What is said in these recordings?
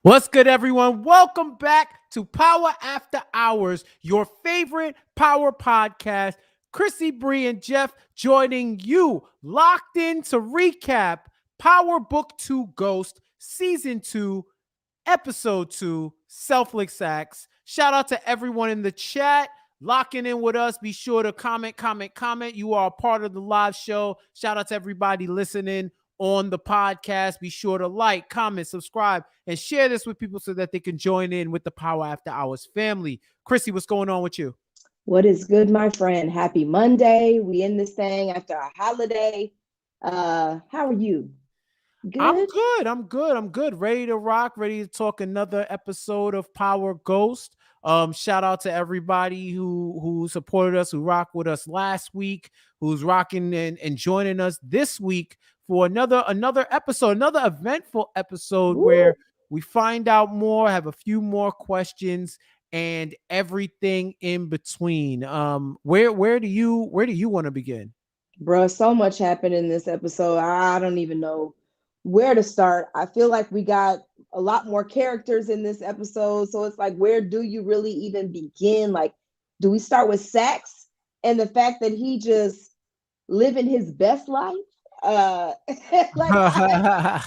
What's good, everyone? Welcome back to Power After Hours, your favorite power podcast. Chrissy, Bree, and Jeff joining you, locked in to recap Power Book 2 Ghost, Season 2, Episode 2, Selfless Saxe. Shout out to everyone in the chat locking in with us. Be sure to comment. You are a part of the live show. Shout out to everybody listening on the podcast. Be sure to like, comment, subscribe, and share this with people so that they can join in with the Power After Hours family. Chrissy, what's going on with you? What is good, my friend? Happy Monday. We in this thing after a holiday. How are you? I'm Good? good. I'm good. Ready to rock. Ready to talk another episode of Power Ghost. Shout out to everybody who supported us, who rocked with us last week, who's rocking and joining us this week for another episode, another eventful episode Woo. where we find out more, have a few more questions, and everything in between. Where do you want to begin? Bruh, so much happened in this episode. I don't even know where to start. I feel like we got a lot more characters in this episode. So it's like, where do you really even begin? Like, do we start with Saxe and the fact that he just living his best life? I feel I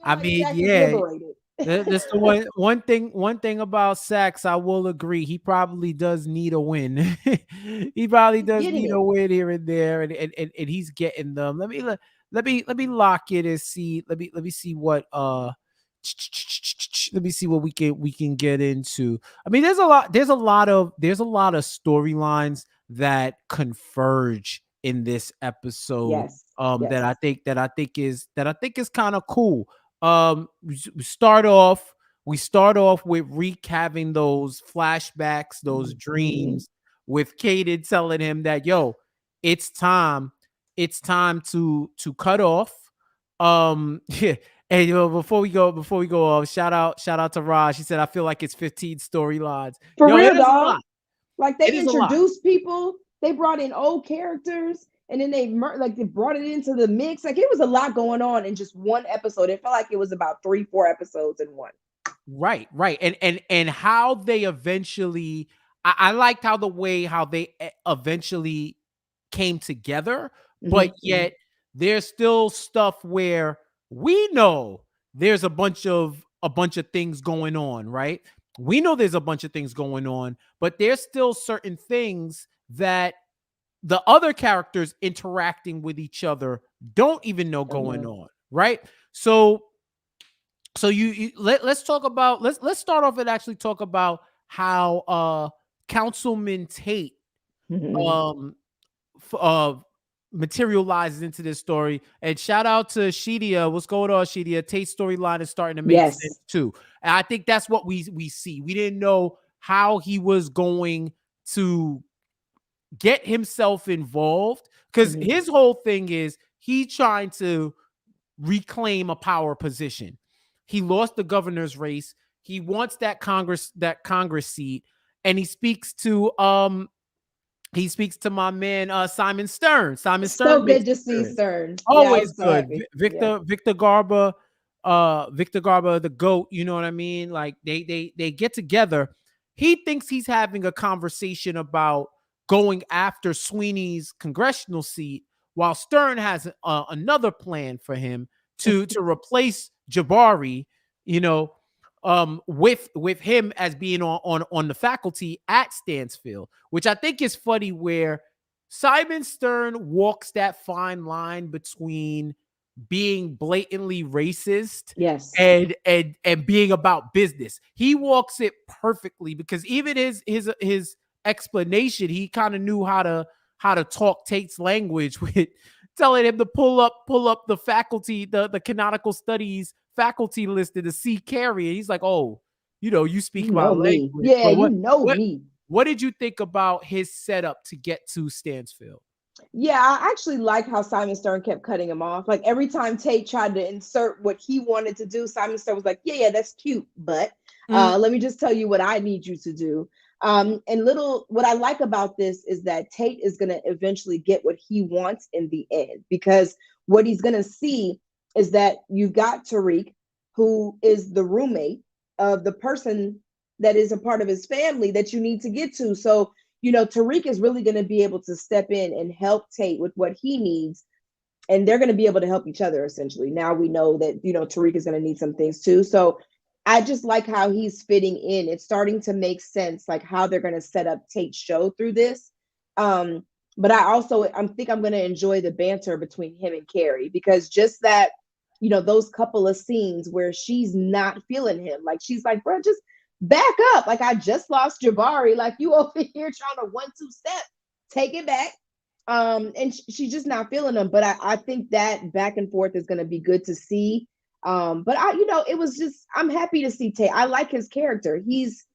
like mean, Saxe is yeah. liberated. That's the one thing about Sax, I will agree. He probably does need a win. He probably He's does getting need a it. win here and there, and he's getting them. Let me lock it and see. Let me see what let me see what we can get into. I mean, there's a lot of storylines that converge in this episode. Yes. That I Yes. think that I think is kind of cool. We start off with recapping those flashbacks, those Mhm. dreams, with Caden telling him that, yo, it's time to cut off. Yeah. And before we go off, shout out to Raj. She said, I feel like it's 15 storylines. For Yo, it real, is a dog. lot. Like It they is a lot. introduced people, they brought in old characters, and then they brought it into the mix. Like it was a lot going on in just one episode. It felt like it was about 3, 4 episodes in one. Right. And how they eventually, I liked how the way how they eventually came together, but Hmm. yet there's still stuff where we know there's a bunch of things going on, right? We know there's a bunch of things going on, but there's still certain things that the other characters interacting with each other don't even know Don't going know. on, right? So let's talk about, let's start off and actually talk about how Councilman Tate Hmm. um f- uh materializes into this story. And shout out to Shedia. What's going on, Shedia? Tate's storyline is starting to make sense Yes. too. And I think that's what we see. We didn't know how he was going to get himself involved, because Hmm. his whole thing is he trying to reclaim a power position. He lost the governor's race. He wants that Congress seat, and he speaks to my man Simon Stern. Simon So Stern good makes to see appearance. Stern. Yeah, I Always was so good. happy. Yeah. Victor Garber, Victor Garber, the GOAT. You know what I mean? Like they get together. He thinks he's having a conversation about going after Sweeney's congressional seat, while Stern has another plan for him to replace Jabari. You know, with him as being on the faculty at Stansfield, which I think is funny, where Simon Stern walks that fine line between being blatantly racist Yes. and being about business. He walks it perfectly, because even his explanation, he kind of knew how to talk Tate's language with telling him to pull up the faculty, the canonical studies faculty listed to see Carrie. And he's like, oh, you speak You my know me. language. Yeah, But you what know what me. what did you think about his setup to get to Stansfield? Yeah, I actually like how Simon Stern kept cutting him off. Like every time Tate tried to insert what he wanted to do, Simon Stern was like, "Yeah, yeah, that's cute, but Mm, let me just tell you what I need you to do." And little, what I like about this is that Tate is going to eventually get what he wants in the end, because what he's going to see is that you've got Tariq, who is the roommate, of the person that is a part of his family that you need to get to. So, Tariq is really going to be able to step in and help Tate with what he needs, and they're going to be able to help each other essentially. Now we know that, Tariq is going to need some things too. So I just like how he's fitting in. It's starting to make sense, like how they're going to set up Tate's show through this. But I think I'm going to enjoy the banter between him and Carrie, because just that, those couple of scenes where she's not feeling him, like she's like, bro, just back up. Like, I just lost Jabari. Like, you over here trying to 1-2 step, take it back. And she's just not feeling him. But I think that back and forth is going to be good to see. But it was just, I'm happy to see Tate. I like his character. He's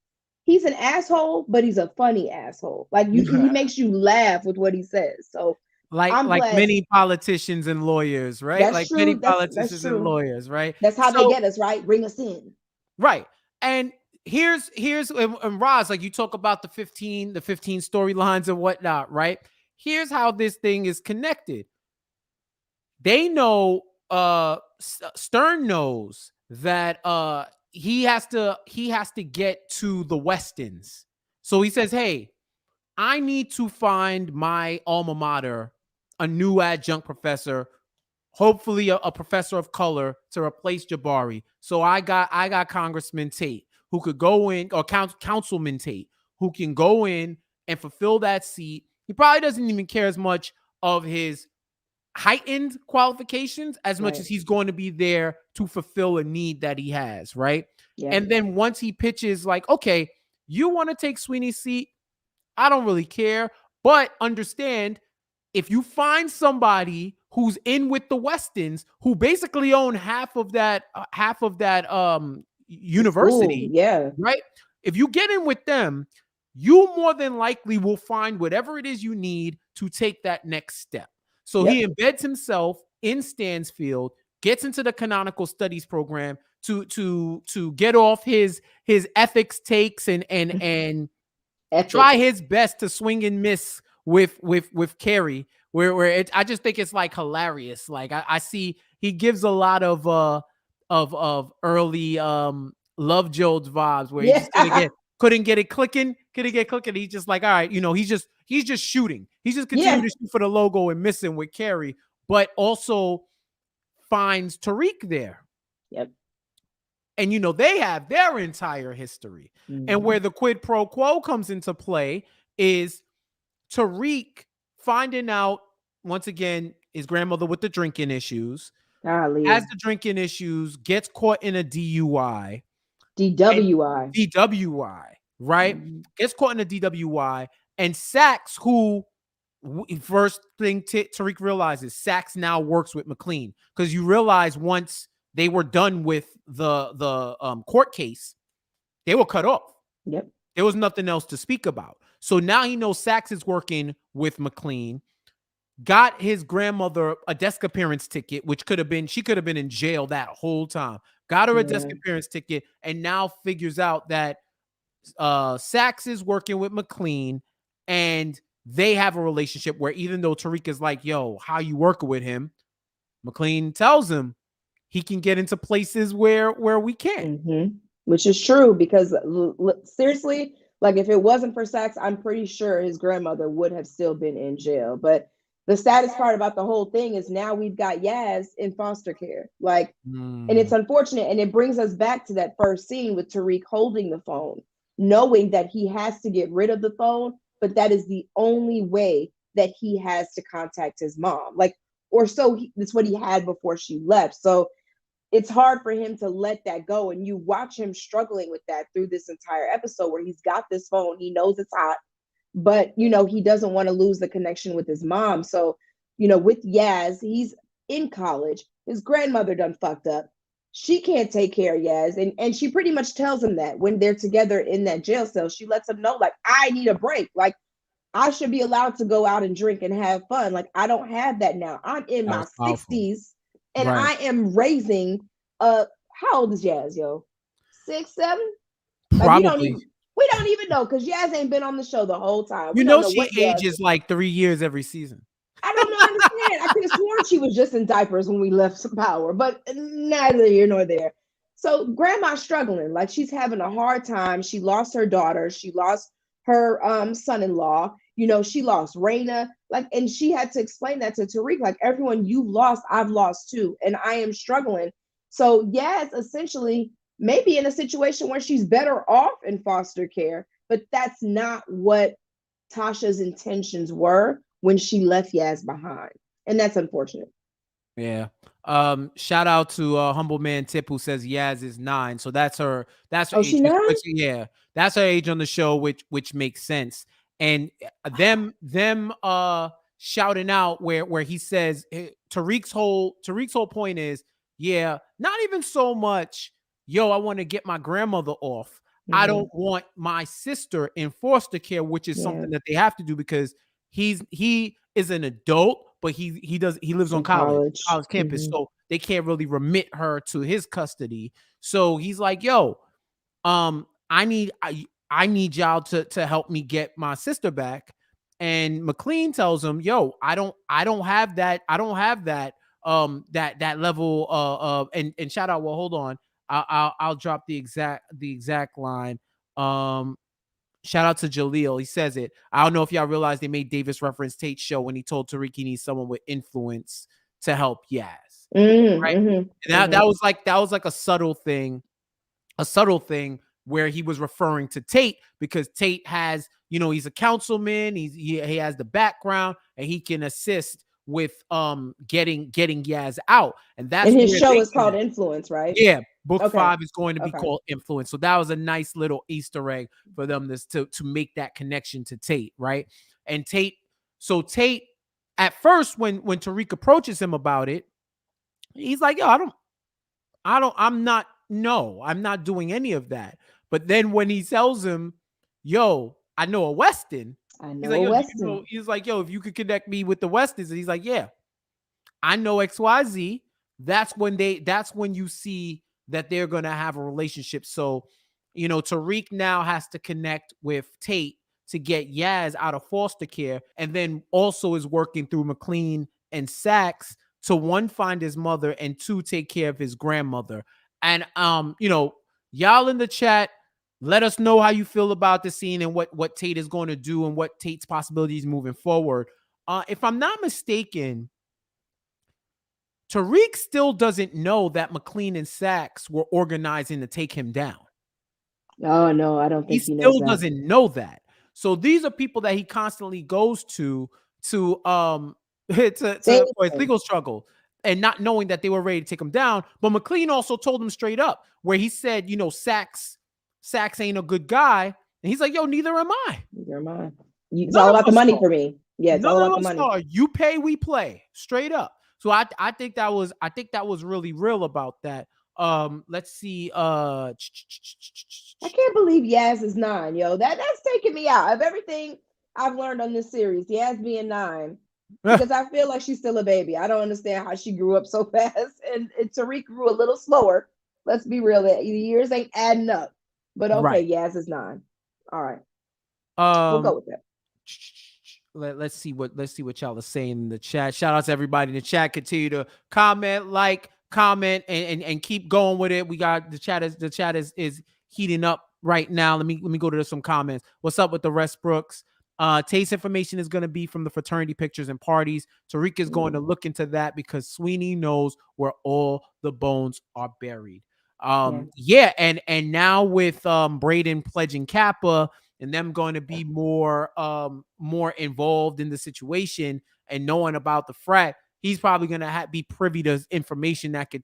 an asshole, but he's a funny asshole. Like, he makes you laugh with what he says. So I'm like glad. many politicians and lawyers, right? That's Like many true. That's politicians and true. lawyers, right? That's how they So get us, right? Bring us in. right. And here's and Roz, like you talk about the 15 storylines and whatnot, right? Here's how this thing is connected. They know Stern knows that he has to get to the Westons. So he says, "Hey, I need to find my alma mater a new adjunct professor, hopefully a professor of color to replace Jabari." So I got Congressman Tate who could go in, or Councilman Tate who can go in and fulfill that seat. He probably doesn't even care as much of his heightened qualifications as much as he's going to be there to fulfill a need that he has, right? Yeah. And then once he pitches, like, okay, you want to take Sweeney's seat, I don't really care, but understand, if you find somebody who's in with the Westons, who basically own half of that university, Ooh, yeah, right? If you get in with them, you more than likely will find whatever it is you need to take that next step. So he embeds himself in Stansfield, gets into the canonical studies program to get off his ethics takes and try his best to swing and miss with Carrie, where I just think it's like hilarious. Like I see he gives a lot of early Love Jones vibes, where he just couldn't get it clicking. He's just like, all right, he's just shooting. He's just continuing to shoot for the logo and missing with Carrie, but also finds Tariq there. Yep. And they have their entire history. Mm-hmm. And where the quid pro quo comes into play is Tariq finding out, once again, his grandmother with the drinking issues, has the drinking issues, gets caught in a DUI. DWI, right? Mm-hmm. Gets caught in a DWI. And Saxe, who first thing Tariq realizes, Saxe now works with McLean, because you realize once they were done with the court case, they were cut off. Yep. There was nothing else to speak about. So now he knows Saxe is working with McLean. Got his grandmother a desk appearance ticket, which she could have been in jail that whole time. Got her a desk appearance ticket, and now figures out that Saxe is working with McLean, and they have a relationship where, even though Tariq is like, yo, how you working with him? McLean tells him he can get into places where we can't. Mm-hmm. Which is true, because seriously, like, if it wasn't for Saxe, I'm pretty sure his grandmother would have still been in jail. But the saddest part about the whole thing is now we've got Yaz in foster care. Like, and it's unfortunate. And it brings us back to that first scene with Tariq holding the phone, knowing that he has to get rid of the phone, but that is the only way that he has to contact his mom. Like, or so that's what he had before she left. So it's hard for him to let that go. And you watch him struggling with that through this entire episode, where he's got this phone, he knows it's hot, but, he doesn't want to lose the connection with his mom. So, with Yaz, he's in college. His grandmother done fucked up. She can't take care of Yaz. And she pretty much tells him that when they're together in that jail cell. She lets him know, like, I need a break. Like, I should be allowed to go out and drink and have fun. Like, I don't have that now. I'm in my 60s. And I am raising how old is Yaz, yo? 6, 7? Probably. Like, we don't even know, because Yaz ain't been on the show the whole time. She ages like 3 years every season. I don't know, understand. I could have sworn she was just in diapers when we left some power, but neither here nor there. So grandma's struggling, like she's having a hard time. She lost her daughter, she lost her son-in-law, she lost Raina, like, and she had to explain that to Tariq, like, everyone you've lost, I've lost too, and I am struggling. So yes, essentially, maybe in a situation where she's better off in foster care, but that's not what Tasha's intentions were when she left Yaz behind. And that's unfortunate. Yeah. Shout out to humble man Tip who says Yaz is 9. So that's her Oh, age. she not? Yeah, that's her age on the show, which makes sense. And them shouting out where he says Tariq's whole point is, yeah, not even so much, yo, I want to get my grandmother off. I Mm-hmm. don't want my sister in foster care, which is Yeah, something that they have to do because he is an adult, but he lives on in college college. campus, Mm-hmm. so they can't really remit her to his custody. So he's like, "Yo, I need y'all to help me get my sister back." And McLean tells him, "Yo, I don't have that. I don't have that that level and shout out. Well, hold on, I'll drop the exact line. Um, Shout out to Jaleel. He says it. I don't know if y'all realize they made Davis reference Tate's show when he told Tariq he needs someone with influence to help Yaz. Right. Mm-hmm. And that, Mm-hmm. that was like a subtle thing where he was referring to Tate because Tate has, he's a councilman, he has the background and he can assist with getting Yaz out. And that's And his where show they is called connect. Influence, right? Yeah, book Okay. 5 is going to be Okay. called Influence. So that was a nice little Easter egg for them to make that connection to Tate, right? And Tate, at first, when Tariq approaches him about it, he's like, "Yo, I'm not. No, I'm not doing any of that." But then when he tells him, "Yo, I know a Weston," I he's know like, a "Yo, do you Weston. know?" He's like, "Yo, if you could connect me with the Westons," and he's like, "Yeah." I know XYZ. That's when you see that they're gonna have a relationship. So, Tariq now has to connect with Tate to get Yaz out of foster care, and then also is working through McLean and Saxe to one find his mother and two take care of his grandmother. And y'all in the chat, let us know how you feel about the scene and what Tate is going to do and what Tate's possibilities moving forward. If I'm not mistaken, Tariq still doesn't know that McLean and Saxe were organizing to take him down. Oh no, I don't He think he knows still that. doesn't know that. So these are people that he constantly goes to Say for his anything. legal struggle and not knowing that they were ready to take him down. But McLean also told him straight up where he said, Saxe ain't a good guy. And he's like, yo, neither am I. You're mine. It's None all of about the us money are. for me. Yeah, it's None all about the of us money. are. You pay, we play. Straight up. So I think that was really real about that. Let's see. I can't believe Yaz is 9, yo. That's taking me out of everything I've learned on this series. Yaz being 9, because I feel like she's still a baby. I don't understand how she grew up so fast, and Tariq grew a little slower. Let's be real, the years ain't adding up. But right. okay, Yaz is 9. All right, we'll Um go with that. let's see what y'all are saying in the chat. Shout out to everybody in the chat. Continue to comment, and keep going with it. We got the chat is heating up right now. Let me go to some comments. What's up with the rest, Brooks? Taste information is going to be from the fraternity pictures and parties. Tariq is going to look into that because Sweeney knows where all the bones are buried. Yeah, Yeah, and now with Braden pledging Kappa and them going to be more involved in the situation and knowing about the frat, he's probably going to be privy to information that could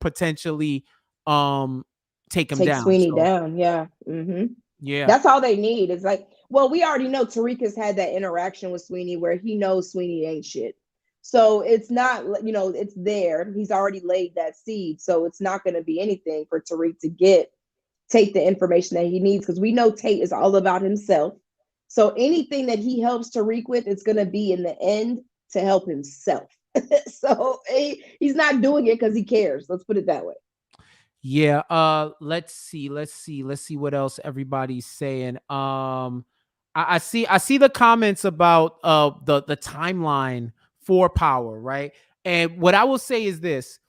potentially um take him take down. Sweeney So down. Yeah. Mm-hmm. yeah, That's all they need. It's like, well, we already know Tariq has had that interaction with Sweeney where he knows Sweeney ain't shit. So it's not, it's there. He's already laid that seed. So it's not going to be anything for Tariq to take the information that he needs, because we know Tate is all about himself. So anything that he helps Tariq with, it's going to be in the end to help himself. So he's not doing it because he cares. Let's put it that way. yeah. Let's see what else everybody's saying. I see the comments about the timeline for Power, right? And what I will say is this: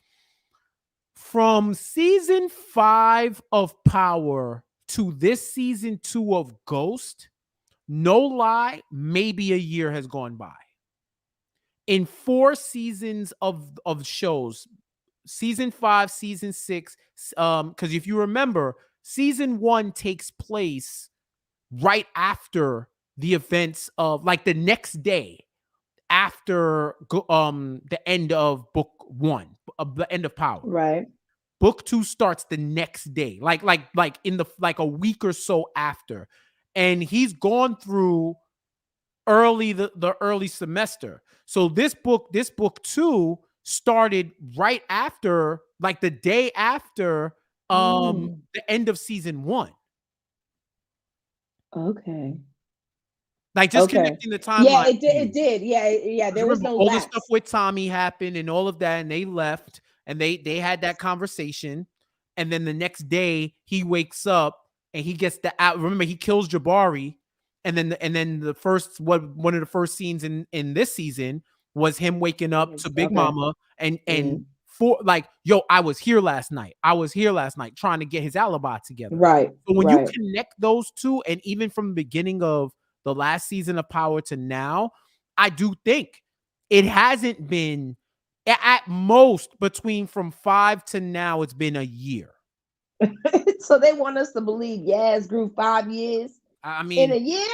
From season 5 of Power to this season 2 of Ghost, no lie, maybe a year has gone by. In 4 seasons of shows, season 5, season 6, because if you remember, season 1 takes place right after the events of, like, the next day after the end of book 1, the end of Power. Right. Book 2 starts the next day, like in the like a week or so after, and he's gone through the early semester. So this book 2 started right after, like the day after Mm, the end of season 1. okay. Like, just Okay. connecting the Yeah, timeline it for did. It you. did. Yeah, yeah. Because There was remember, no all the stuff lapse. with Tommy happened and all of that, and they left, and they had that conversation, and then the next day he wakes up and he gets the out. Remember, he kills Jabari, and then the first one of the first scenes in this season was him waking up to Big Okay. Mama and Mm, for like, yo, I was here last night. I was here last night trying to get his alibi together. right. So when you Right. connect those two, and even from the beginning of the last season of Power to now, I do think it hasn't been, at most between from 5 to now, it's been a year. So they want us to believe Yaz grew 5 years I in a mean, year.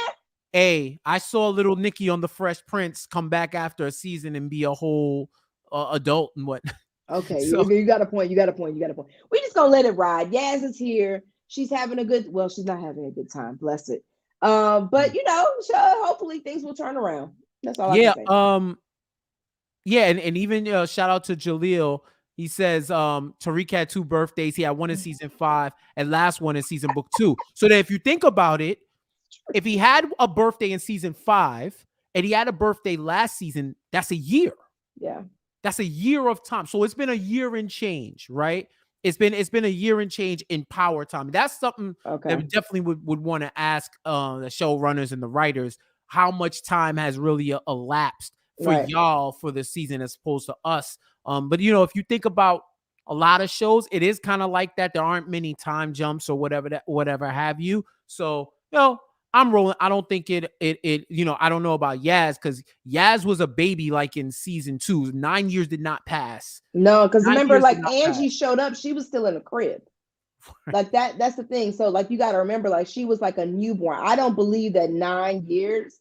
hey, I saw little Nikki on the Fresh Prince come back after a season and be a whole adult and what. Okay, So you got a point. You got a point. You got a point. We just gonna let it ride. Yaz is here. She's having a good. Well, she's not having a good time. Bless it. But hopefully things will turn around. That's all I can yeah, say. yeah, and even shout out to Jaleel. He says Tariq had 2 birthdays. He had one in season 5 and last one in season book 2. So that if you think about it, if he had a birthday in season 5 and he had a birthday last season, that's a year. Yeah. That's a year of time. So it's been a year and change, right? It's been a year and change in Power time. That's something that we Okay. definitely would want to ask the showrunners and the writers, how much time has really elapsed for Right. y'all for the season as opposed to us. But if you think about a lot of shows, it is kind of like that. There aren't many time jumps or whatever have you. So, I'm rolling. I don't think I don't know about Yaz, because Yaz was a baby like in season 2. 9 years did not pass. No, because Nine remember, years did like not pass. Angie showed up, she was still in the crib. Like that's the thing. So like you got to remember, like she was like a newborn. I don't believe that 9 years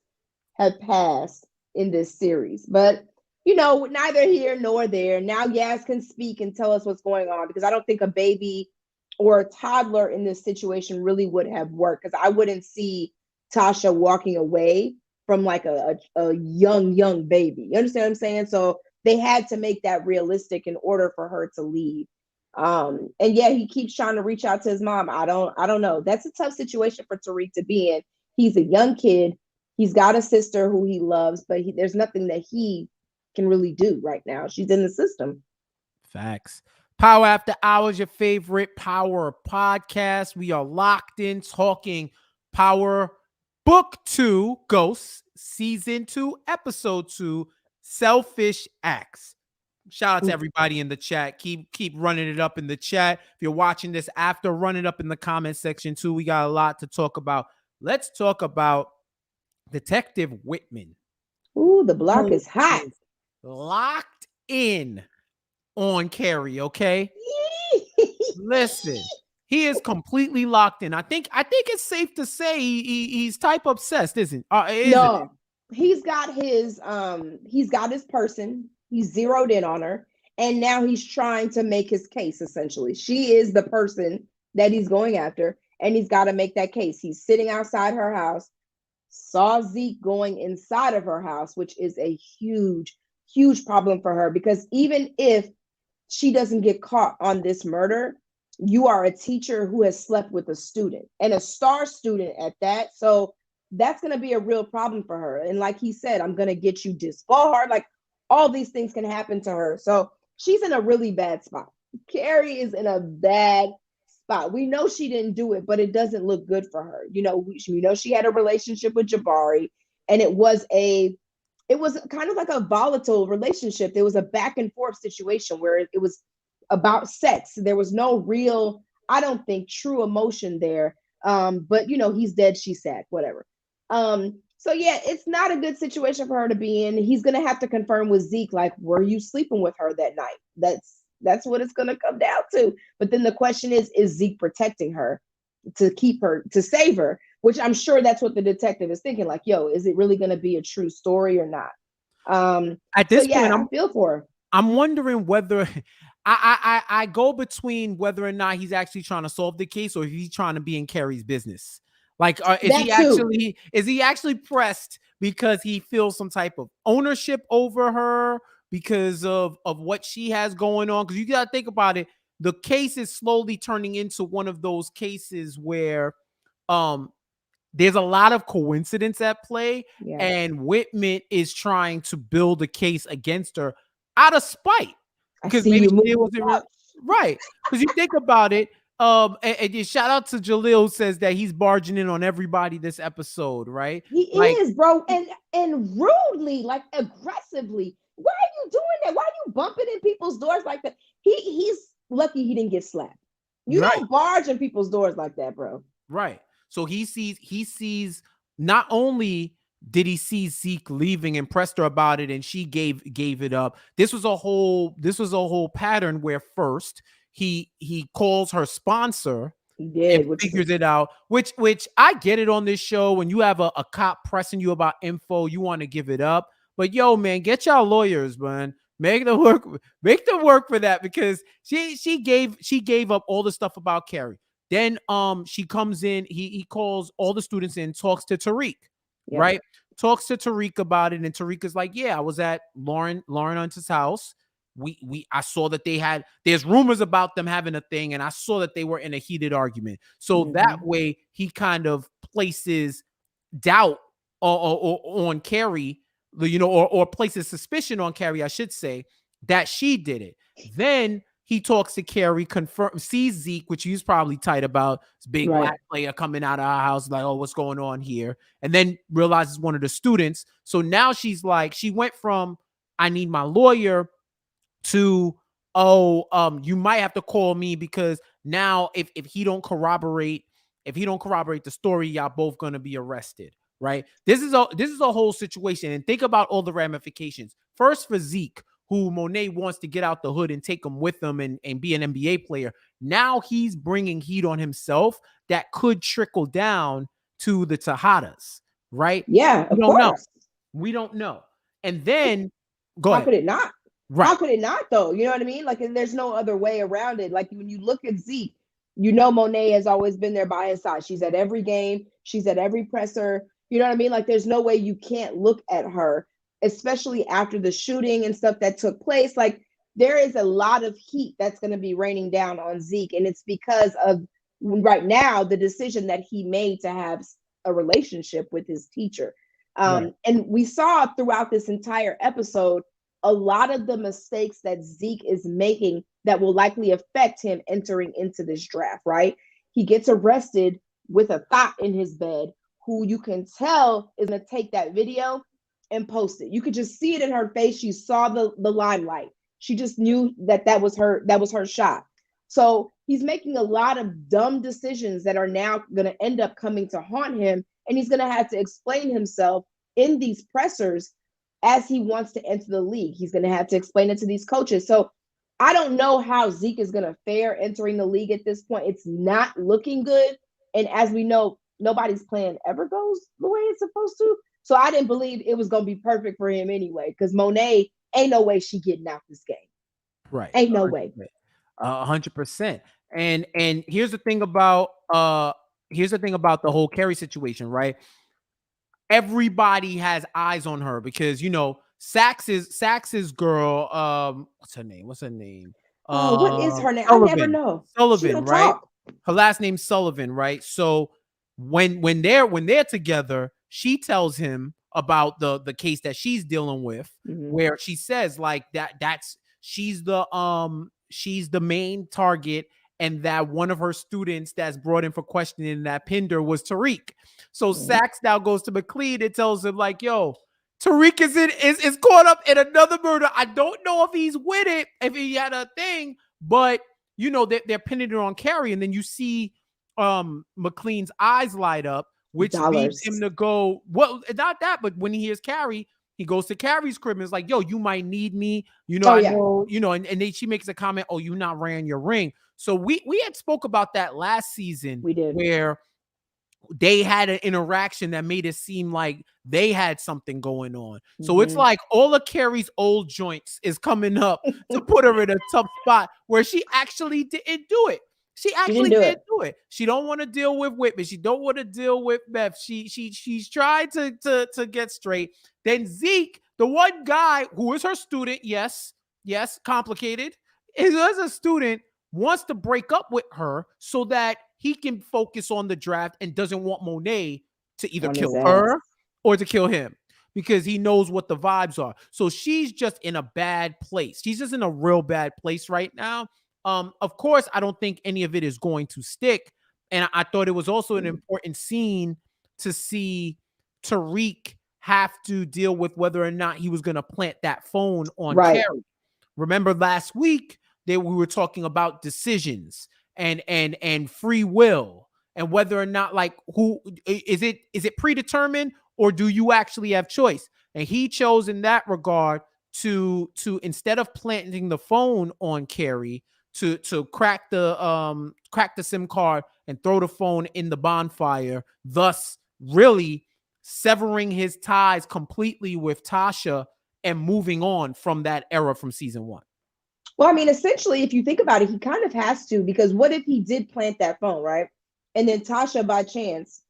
have passed in this series, but neither here nor there. Now Yaz can speak and tell us what's going on, because I don't think a baby or a toddler in this situation really would have worked, because I wouldn't see Tasha walking away from like a young baby. You understand what I'm saying? So they had to make that realistic in order for her to leave. And yeah, he keeps trying to reach out to his mom. I don't know. That's a tough situation for Tariq to be in. He's a young kid. He's got a sister who he loves, but there's nothing that he can really do right now. She's in the system. Facts. Power After Hours, your favorite Power podcast. We are locked in talking Power Book 2, Ghosts, Season 2, Episode 2, Selfish Acts. Shout out to everybody in the chat. Keep running it up in the chat. If you're watching this after, run it up in the comment section too. We got a lot to talk about. Let's talk about Detective Whitman, Ooh, the block who is hot. is locked in on Carrie. Okay, listen, he is completely locked in. I think it's safe to say he's type obsessed, isn't it? No, he's got his person. He's zeroed in on her, and now he's trying to make his case. Essentially, she is the person that he's going after, and he's got to make that case. He's sitting outside her house, saw Zeke going inside of her house, which is a huge, huge problem for her, because even if she doesn't get caught on this murder, you are a teacher who has slept with a student, and a star student at that. So that's going to be a real problem for her. And like he said, I'm going to get you disbarred. Like all these things can happen to her. So she's in a really bad spot. Carrie is in a bad spot. We know she didn't do it, but it doesn't look good for her. We know she had a relationship with Jabari, and it was kind of like a volatile relationship. There was a back and forth situation where it was about sex. There was no real, I don't think, true emotion there. But you know, he's dead, she's sad, whatever. So yeah, it's not a good situation for her to be in. He's gonna have to confirm with Zeke, like, were you sleeping with her that night? That's what it's gonna come down to. But then the question is Zeke protecting her to keep her, to save her? Which I'm sure that's what the detective is thinking. Like, yo, is it really gonna be a true story or not? At So this point, yeah, I feel for her. I'm wondering whether I go between whether or not he's actually trying to solve the case or if he's trying to be in Carrie's business. Like, That too. is he actually pressed because he feels some type of ownership over her because of what she has going on? Because you got to think about it. The case is slowly turning into one of those cases where um there's a lot of coincidence at play, Yeah, and Whitman is trying to build a case against her out of spite I because see maybe you she moving wasn't out. right. Because you think about it, and shout out to Jalil who says that he's barging in on everybody this episode, right? He Like, is, bro, and rudely, like aggressively. Why are you doing that? Why are you bumping in people's doors like that? He's lucky he didn't get slapped. You right. don't barge in people's doors like that, bro. Right. So he sees not only did he see Zeke leaving and pressed her about it and she gave it up. This was a whole pattern where first he calls her sponsor He and did, which is figures it out, which I get it on this show. When you have a cop pressing you about info, you want to give it up. But yo, man, get y'all lawyers, man. Make them work for that because she gave up all the stuff about Carrie. Then she comes in, he calls all the students in, talks to Tariq, yep. right? Talks to Tariq about it, and Tariq is like, yeah, I was at Lauren Hunter's house. We I saw that there's rumors about them having a thing, and I saw that they were in a heated argument. So that Mm-hmm. way he kind of places doubt on Carrie, or places suspicion on Carrie, I should say, that she did it. Then he talks to Carrie, sees Zeke, which he's probably tight about, this big Right. black player coming out of our house, like, oh, what's going on here? And then realizes one of the students. So now she's like, she went from, I need my lawyer, to, oh, you might have to call me because now if he don't corroborate the story, y'all both gonna be arrested, right? This is a whole situation, and think about all the ramifications. First, for Zeke, who Monet wants to get out the hood and take him with him and be an NBA player. Now he's bringing heat on himself that could trickle down to the Tejadas, right? Yeah, We of don't know. course. We don't know. And then go How ahead. could it not? How Right. could it not though? You know what I mean? Like, there's no other way around it. Like, when you look at Zeke, you know Monet has always been there by his side. She's at every game, she's at every presser. You know what I mean? Like, there's no way you can't look at her, especially after the shooting and stuff that took place. Like, there is a lot of heat that's going to be raining down on Zeke, and it's because of, right now, the decision that he made to have a relationship with his teacher. Right. And we saw throughout this entire episode a lot of the mistakes that Zeke is making that will likely affect him entering into this draft, right? He gets arrested with a thought in his bed who you can tell is going to take that video and post it. You could just see it in her face. She saw the limelight. She just knew that was her shot. So he's making a lot of dumb decisions that are now going to end up coming to haunt him, and he's going to have to explain himself in these pressers as he wants to enter the league. He's going to have to explain it to these coaches. So I don't know how Zeke is going to fare entering the league at this point. It's not looking good. And as we know, nobody's plan ever goes the way it's supposed to. So I didn't believe it was going to be perfect for him anyway, because Monet, ain't no way she getting out this game. Right. Ain't no way. 100%. And here's the thing about the whole Carrie situation, right? Everybody has eyes on her because Saxe's girl, what's her name? Oh, what is her name? I never Sullivan. know. She Sullivan, don't right? talk. Her last name's Sullivan, right? So when they're together, she tells him about the case that she's dealing with, Mm-hmm. where she says like that's she's the main target, and that one of her students that's brought in for questioning that pinned her was Tariq. So Mm-hmm. Saxe now goes to McLean and tells him like, yo, Tariq is caught up in another murder. I don't know if he's with it, if he had a thing, but they're pinning it on Carrie, and then you see McLean's eyes light up, which leads him Dollars. to go, well, not that, but when he hears Carrie, he goes to Carrie's crib and is like, yo, you might need me. Oh I yeah, know, and then she makes a comment, oh, you not wearing your ring. So we had spoke about that last season we did. where they had an interaction that made it seem like they had something going on. So it's like all of Carrie's old joints is coming up to put her in a tough spot where she actually didn't do it. She actually didn't do it. She don't want to deal with Whitman. She don't want to deal with Beth. She's trying to get straight. Then Zeke, the one guy who is her student, yes, complicated, is as a student, wants to break up with her so that he can focus on the draft and doesn't want Monet to either kill her or to kill him because he knows what the vibes are. So she's just in a bad place. She's just in a real bad place right now. Of course, I don't think any of it is going to stick. And I thought it was also an important scene to see Tariq have to deal with whether or not he was going to plant that phone on Carrie. Remember last week, we were talking about decisions and free will and whether or not, like, who is it predetermined or do you actually have choice? And he chose in that regard to instead of planting the phone on Carrie, to crack the SIM card and throw the phone in the bonfire, thus really severing his ties completely with Tasha and moving on from that era from season 1. Well, I mean, essentially, if you think about it, he kind of has to, because what if he did plant that phone, right? And then Tasha, by chance,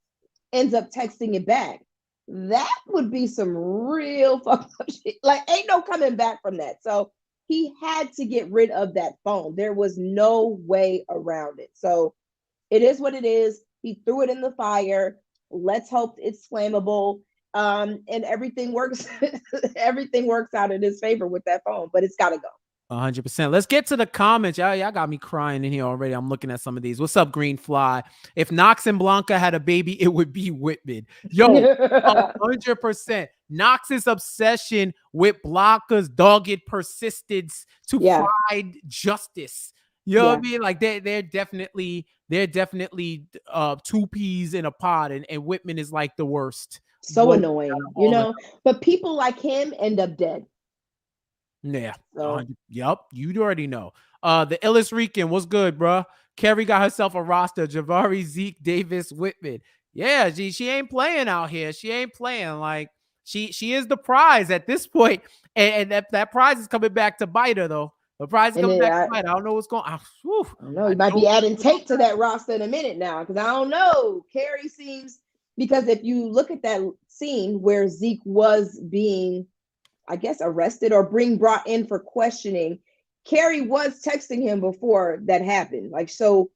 ends up texting it back. That would be some real fucked up shit. Like, ain't no coming back from that. So he had to get rid of that phone. There was no way around it. So it is what it is. He threw it in the fire. Let's hope it's flammable. And everything works. Everything works out in his favor with that phone, but it's got to go. 100%. Let's get to the comments. Y'all got me crying in here already. I'm looking at some of these. What's up, Green Fly? If Knox and Blanca had a baby, it would be Whitman. Yo, 100%. Knox's obsession with Blanca's dogged persistence to find justice. You know what I mean? Like they're definitely two peas in a pod, and Whitman is like the worst. So annoying, but people like him end up dead. Yeah. Yep. You already know. The illest Rican, what's good, bro? Carrie got herself a roster. Javari, Zeke, Davis, Whitman. Yeah, she ain't playing out here. She ain't playing. Like she is the prize at this point. And that prize is coming back to bite her, though. The prize is coming back to bite her. I don't know what's going on. I know you might be adding Tate to that roster in a minute now, because I don't know. Carrie seems, because if you look at that scene where Zeke was being, I guess, arrested or brought in for questioning, Carrie was texting him before that happened. Like, so,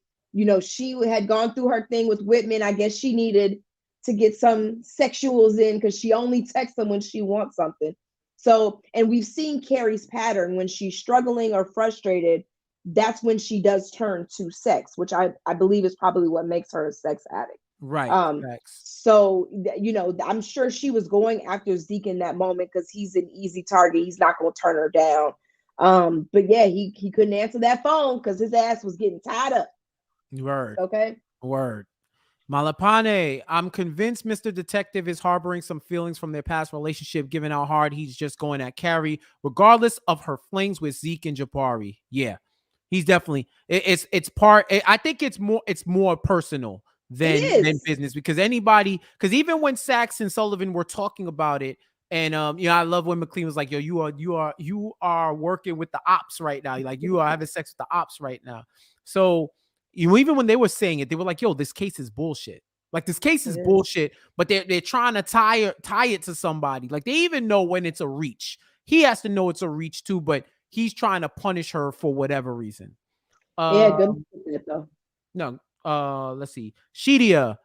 she had gone through her thing with Whitman. I guess she needed to get some sexuals in because she only texts him when she wants something. So, and we've seen Carrie's pattern when she's struggling or frustrated. That's when she does turn to sex, which I believe is probably what makes her a sex addict. Right. So, I'm sure she was going after Zeke in that moment because he's an easy target. He's not going to turn her down. But yeah, he couldn't answer that phone because his ass was getting tied up. Word. Okay. Word. Malapane, I'm convinced Mr. Detective is harboring some feelings from their past relationship, given how hard he's just going at Carrie, regardless of her flings with Zeke and Jabari. Yeah, he's definitely. It's part. I think it's more personal than business, because even when Saxe and Sullivan were talking about it, and I love when McLean was like, yo, you are working with the ops right now. Like, you are having sex with the ops right now. So even when they were saying it, they were like, yo, this case is bullshit. Like, this case is bullshit, but they're trying to tie it to somebody. Like, they even know when it's a reach. He has to know it's a reach too, but he's trying to punish her for whatever reason. Good though. No, let's see. Sheedia,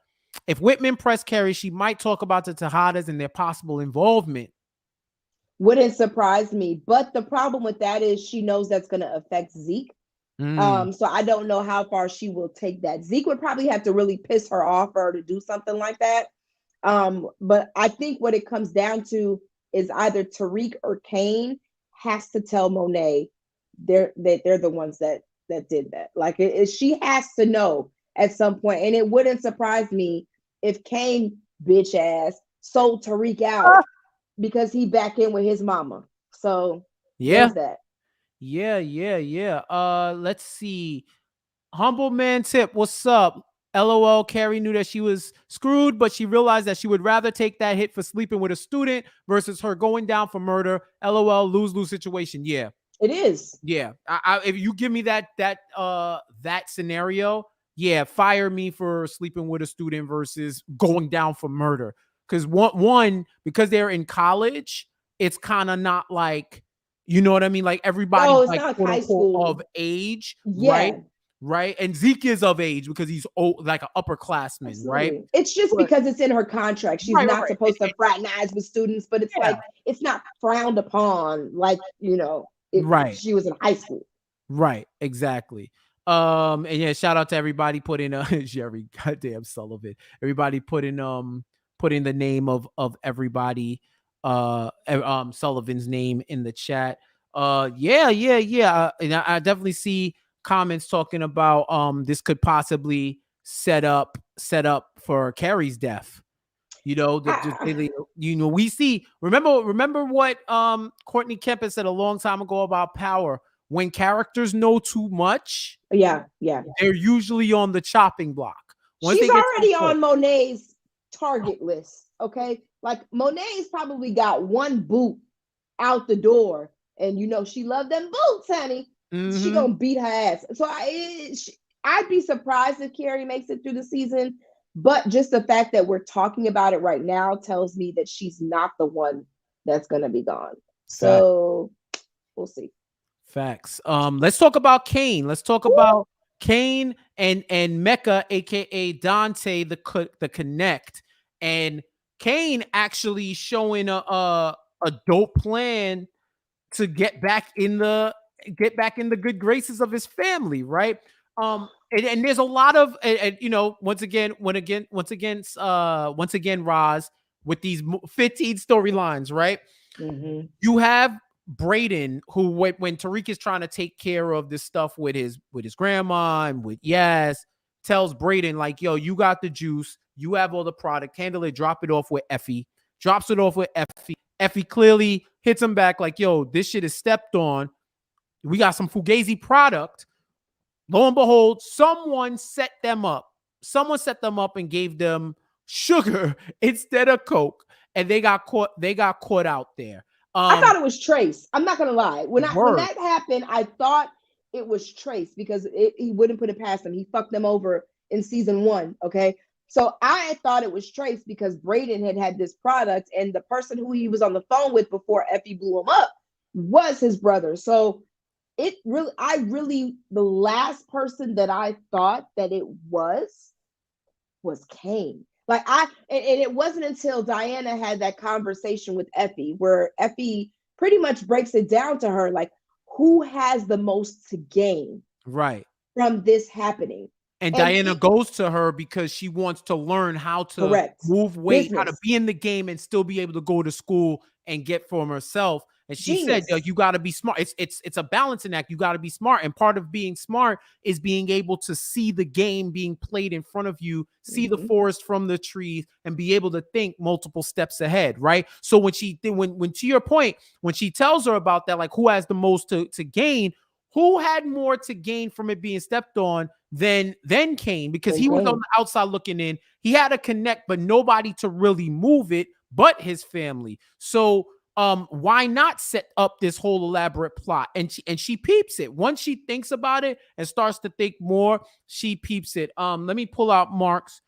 if Whitman pressed Carrie, she might talk about the Tejadas and their possible involvement. Wouldn't surprise me, but the problem with that is she knows that's going to affect Zeke. So I don't know how far she will take that. Zeke would probably have to really piss her off for her to do something like that. But I think what it comes down to is either Tariq or Kane has to tell Monet that they're the ones that that did that. Like she has to know at some point, and it wouldn't surprise me if Kane bitch ass sold Tariq out because he back in with his mama. So Yeah. there's that. Yeah. Let's see. Humble man tip, what's up? LOL, Carrie knew that she was screwed, but she realized that she would rather take that hit for sleeping with a student versus her going down for murder. LOL, lose-lose situation. Yeah. It is. Yeah. If you give me that scenario, yeah, fire me for sleeping with a student versus going down for murder. Because one, because they're in college, it's kind of not like, you know what I mean? Like everybody's Oh, it's like not like quote high unquote school. of age, right? Yeah, Right. And Zeke is of age because he's old, like an upperclassman, right? absolutely. It's just But because it's in her contract. She's not right. supposed to fraternize with students, but it's Yeah. like it's not frowned upon like, if Right. she was in high school. Right, exactly. And yeah, shout out to everybody put in Jerry, goddamn Sullivan. Everybody put in the name of everybody, Sullivan's name in the chat. Yeah. And I definitely see comments talking about this could possibly set up for Carrie's death. You know, I, we see. Remember what Courtney Kemp said a long time ago about power. When characters know too much, yeah. they're usually on the chopping block. Once She's they get to already a point, on Monet's target list. Okay. Like Monet's probably got one boot out the door. And she loved them boots, honey. She mm-hmm. gonna beat her ass. So I'd be surprised if Carrie makes it through the season. But just the fact that we're talking about it right now tells me that she's not the one that's gonna be gone. Facts. So we'll see. Facts. Let's talk about Kane. Let's talk about Kane and Mecca, aka Dante, the connect, and Kane actually showing a dope plan to get back in the good graces of his family, right? And there's a lot of once again, Roz, with these 15 storylines, right? Mm-hmm. You have Braden, who when Tariq is trying to take care of this stuff with his grandma and with Yaz, tells Braden like, "Yo, you got the juice, you have all the product, handle it, drop it off with Effie." Drops it off with Effie. Effie clearly hits him back like, "Yo, this shit is stepped on. We got some Fugazi product." Lo and behold, someone set them up. Someone set them up and gave them sugar instead of Coke, and they got caught. They got caught out there. I thought it was Trace. I'm not gonna lie. When Word. that happened, I thought it was Trace because he wouldn't put it past him. He fucked them over in season 1. Okay, so I thought it was Trace because Braden had this product, and the person who he was on the phone with before Effie blew him up was his brother. So the last person that I thought that it was Kane. Like and it wasn't until Diana had that conversation with Effie where Effie pretty much breaks it down to her like who has the most to gain Right. from this happening. And And Diana goes to her because she wants to learn how to correct move weight, how to business be in the game and still be able to go to school and get for herself. And she said, "Yo, genius. you got to be smart. It's a balancing act. You got to be smart. And part of being smart is being able to see the game being played in front of you, see the Mm-hmm. forest from the trees, and be able to think multiple steps ahead." Right. So when to your point, when she tells her about that, like who has the most to gain, who had more to gain from it being stepped on than Kane, because he was on the outside looking in. He had a connect, but nobody to really move it but his family. So why not set up this whole elaborate plot? And she peeps it. Once she thinks about it and starts to think more, she peeps it. Let me pull out Mark's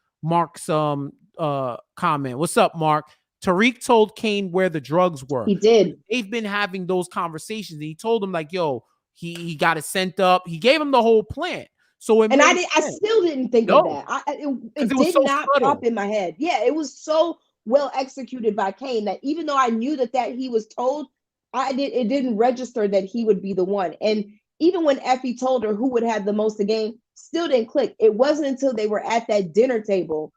comment. What's up, Mark? Tariq told Kane where the drugs were. He did. They've been having those conversations. And he told him like, "Yo, he got it sent up." He gave him the whole plan. So it And made I sense. still didn't think of that. It was did so not subtle. pop in my head. Yeah, it was so well executed by Kane that even though I knew that he was told, it didn't register that he would be the one. And even when Effie told her who would have the most to gain, still didn't click. It wasn't until they were at that dinner table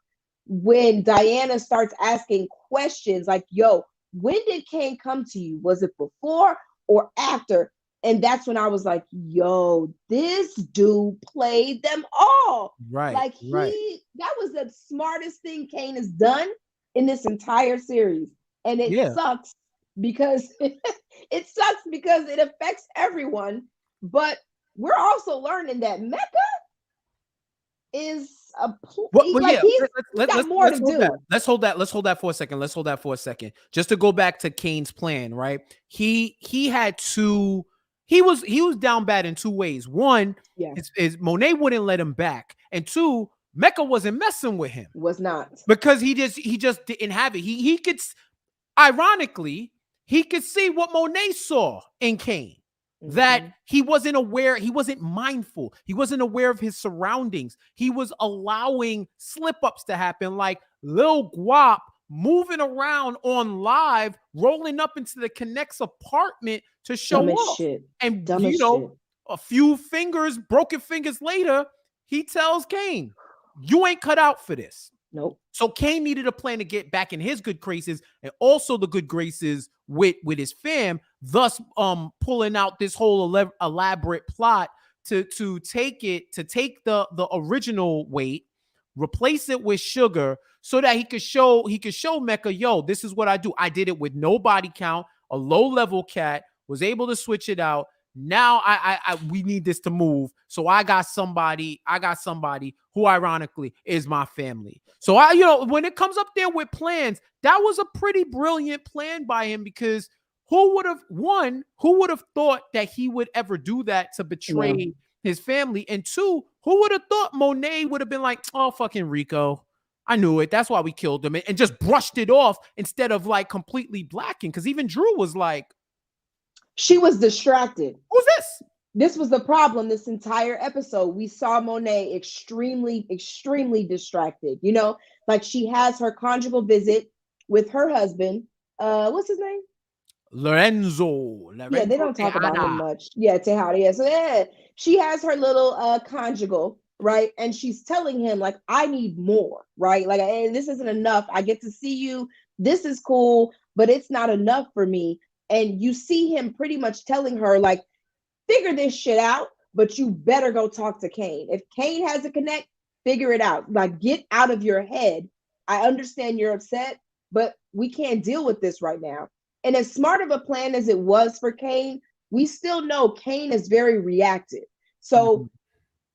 when Diana starts asking questions like, "Yo, when did Kane come to you? Was it before or after?" And that's when I was like, yo, this dude played them all. Right, Like right. that was the smartest thing Kane has done in this entire series. And it Yeah. sucks because it sucks because it affects everyone. But we're also learning that Mecca is Well, like yeah. he's got more to Let's hold that. do. Let's hold that for a second. Let's hold that for a second. Just to go back to Kane's plan, right? He had to. He was down bad in two ways. One Yeah, is Monet wouldn't let him back, and two, Mecca wasn't messing with him was not. because he just didn't have it. He could, ironically, he could see what Monet saw in Kane. That Mm-hmm. he wasn't aware, he wasn't mindful, he wasn't aware of his surroundings. He was allowing slip ups to happen, like Lil Guap moving around on live, rolling up into the Connect's apartment to show Dumb as off. shit. And, Dumb as shit. a few broken fingers later, he tells Kane, you ain't cut out for this. Nope. So Kane needed a plan to get back in his good graces and also the good graces with his fam, thus pulling out this whole elaborate plot to take the original weight, replace it with sugar so that he could show Mecca, yo, this is what I do. I did it with no body count, a low level cat, was able to switch it out. Now we need this to move. So I got somebody who ironically is my family. So when it comes up there with plans, that was a pretty brilliant plan by him, because who would have thought that he would ever do that to betray his family? And two, who would have thought Monet would have been like, oh, fucking Rico, I knew it. That's why we killed him, and just brushed it off instead of like completely blacking. Because even Drew was like, she was distracted. who's this? This was the problem this entire episode. We saw Monet extremely, extremely distracted. You know, like she has her conjugal visit with her husband. What's his name? Lorenzo Yeah, they don't talk about him Tejada. much. Yeah, Tejada. Yeah. So yeah, she has her little conjugal, right? And she's telling him, like, I need more, right? Like, hey, this isn't enough. I get to see you. This is cool, but it's not enough for me. And you see him pretty much telling her, like, figure this shit out, but you better go talk to Kane. If Kane has a connect, figure it out. Like, get out of your head. I understand you're upset, but we can't deal with this right now. And as smart of a plan as it was for Kane, we still know Kane is very reactive. So